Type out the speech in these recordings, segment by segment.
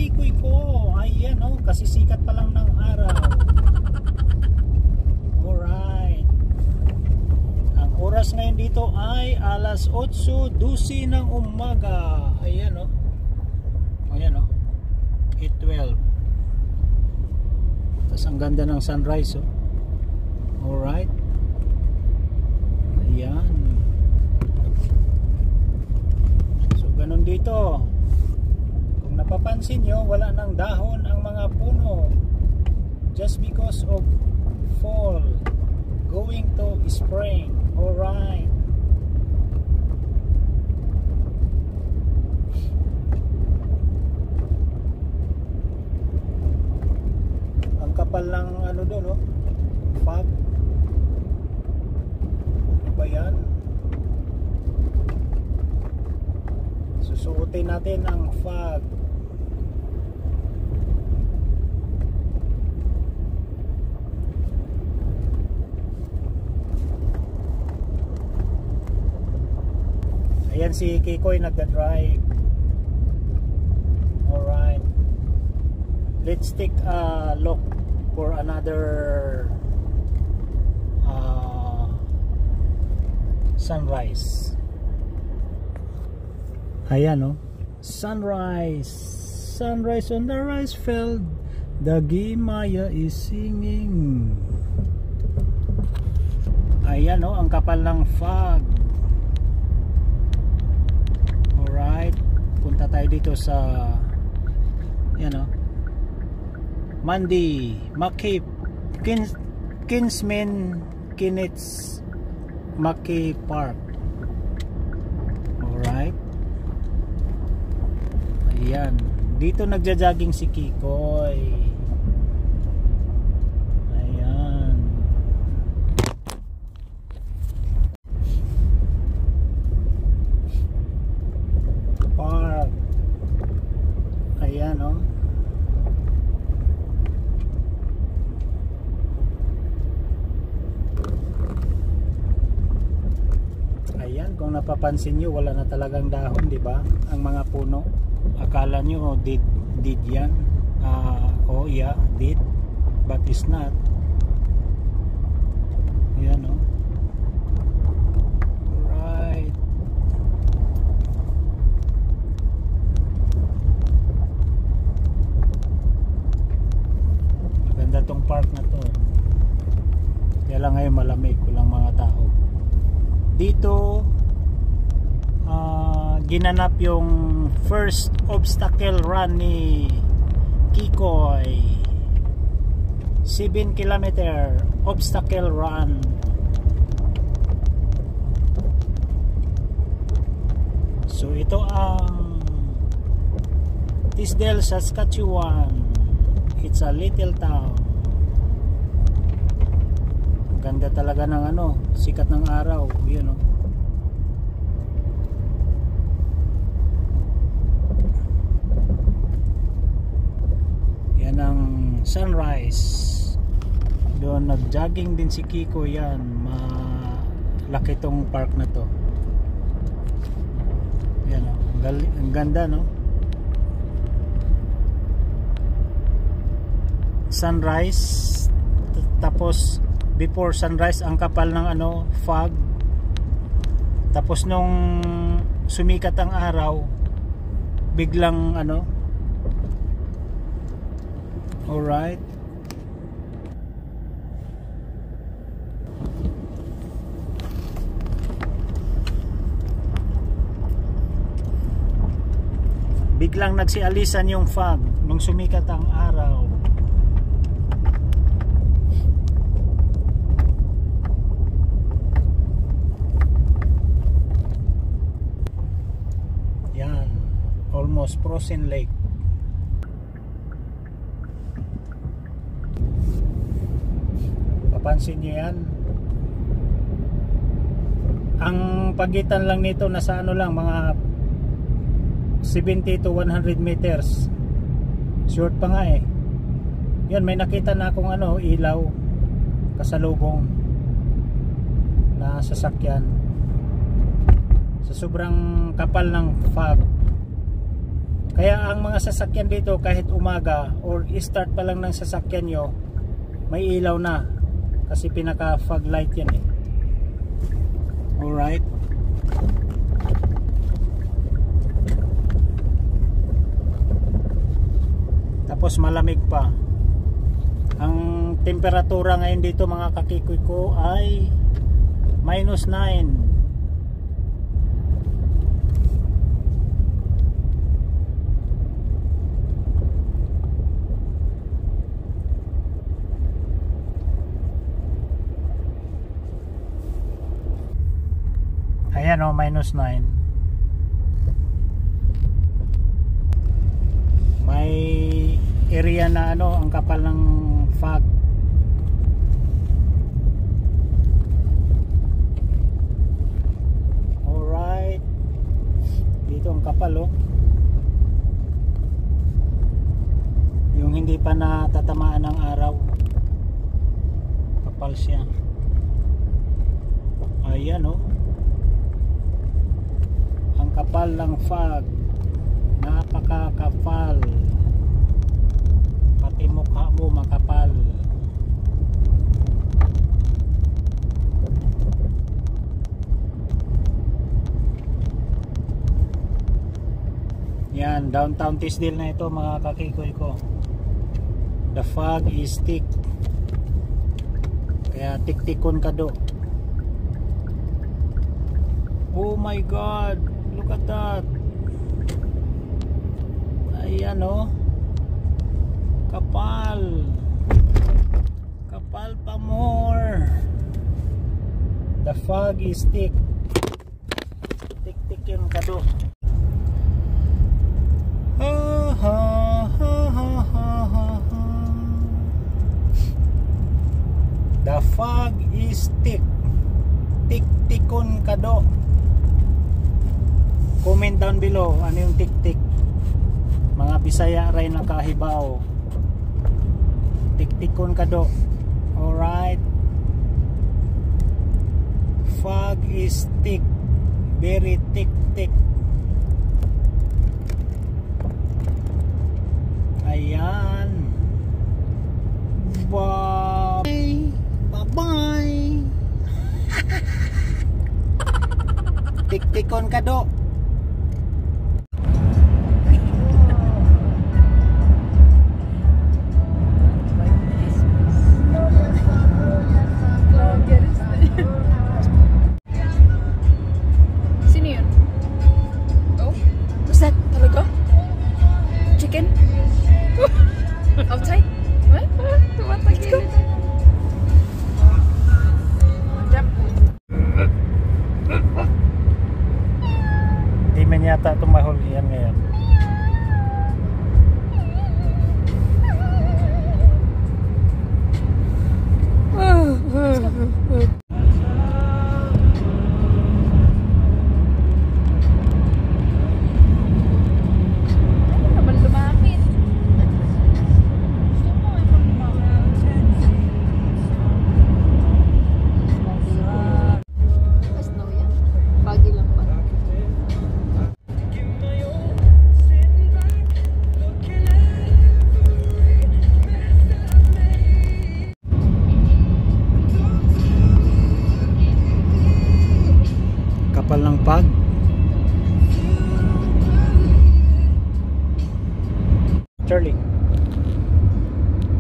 tikoy ko. Ayan oh, kasi sikat pa lang ng araw. Alright. Ang oras ngayon dito ay alas 8:12 ng umaga. Ayan oh. Ayan oh. 8:12. Tapos ang ganda ng sunrise oh. Alright. Ayan. So ganun dito. Kung napapansin nyo, wala nang dahon ang mga puno. Just because of fall going to spring. Alright. Ang kapal ng ano doon oh, fog. Ano ba yan? Susuotin natin ang fog. Ayan si Kikoy nagda-drive. Alright. Let's take a look for another sunrise. Ayan oh. Sunrise. Sunrise on the rice field. The Gimaya is singing. Ayan oh, ang kapal ng fog. Alright. Punta tayo dito sa yan oh, Mandi Maki Kinsman Kinitz Maki Park. Alright. Ayan. Dito nagja-jogging si Kikoy. Ayan. Park. Ayan oh. Ayan, kung napapansin nyo, wala na talagang dahon, di ba? Ang mga puno. Akala nyo, did yan. Oh yeah, did. But it's not. Ayan oh. Right. Maganda tong park na to. Kaya lang ngayon malamig, kulang mga tao. Dito ginanap yung first obstacle run ni Kikoy. 7 kilometer obstacle run. So ito ang Tisdale, Saskatchewan. It's a little town. Ganda talaga ng ano, sikat ng araw, yun oh. Yan ang sunrise. Doon nag-jogging din si Kiko yan. Malaki tong park na to. Yan oh, ang ganda no. Sunrise, tapos before sunrise ang kapal ng ano, fog. Tapos nung sumikat ang araw, biglang ano. Alright. Biglang nagsialisan yung fog nung sumikat ang araw. Almost frozen lake. Papansin nyo yan. Ang pagitan lang nito nasa ano lang, mga 70 to 100 meters. Short pa nga eh. Yun, may nakita na akong ano, ilaw kasalubong na sasakyan sa sobrang kapal ng fog. Kaya ang mga sasakyan dito kahit umaga or start pa lang ng sasakyan nyo, may ilaw na kasi pinaka fog light yan eh. Alright. Tapos malamig pa. Ang temperatura ngayon dito mga kakikoy ko ay -9. Ayan o, -9. May area na ano, ang kapal ng fog. Alright. Dito ang kapal oh. Yung hindi pa natatamaan ng araw. Kapal siya. Ayan oh. Ang kapal ng fog. Napakakapal. Pati mukha mo makapal. Yan, downtown Tisdale na ito mga kakikoy ko. The fog is thick. Kaya tik-tikon ka do. Oh my God, look at that. Ayan oh. Kapal. Kapal pa more. The fog is thick. Tik-tik yung kado. The fog is thick. Tik-tikon kado. Comment down below ano yung tik-tik. Mga Bisaya ray na kahibaw. Tik-tikon kado. Alright. Fog is thick. Very thick. Ayan. Bye-bye. Tik-tikon kado. Outside? What? Let's go. Jump. Di man yata tumahol yan ngayon. Kapal ng pag. Charlie.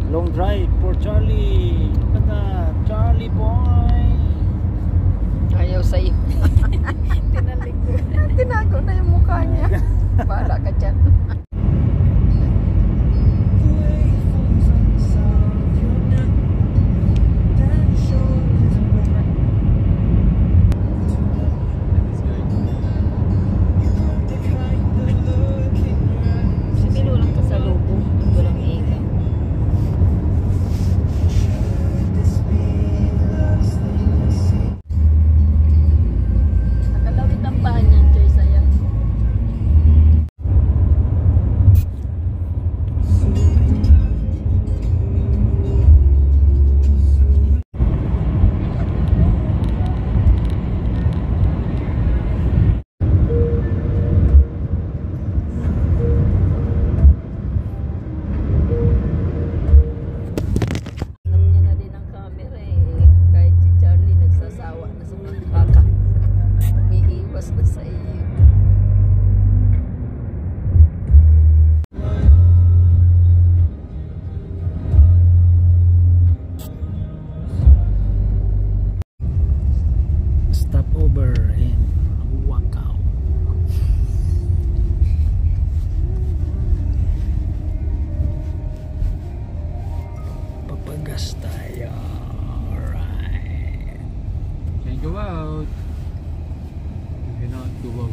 Long drive for Charlie. Look at that. Charlie boy. Ayaw sa'yo. Tinalik ko. Tinago na yung mukha niya. Bahala ka dyan. out. You cannot go out.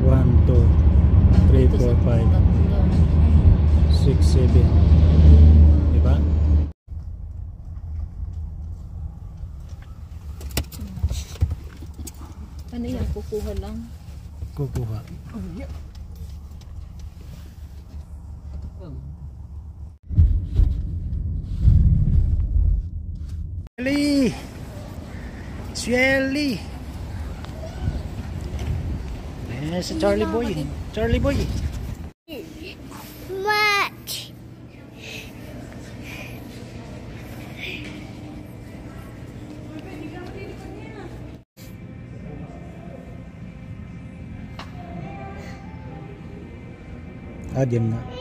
One, two, three, four, five, 6, 7. Diba? Ano yan? Kukuha lang. Kukuha. Shelly! Shelly! Ayan si Charlie Boy. Charlie Boy. What? Ah, diyan na.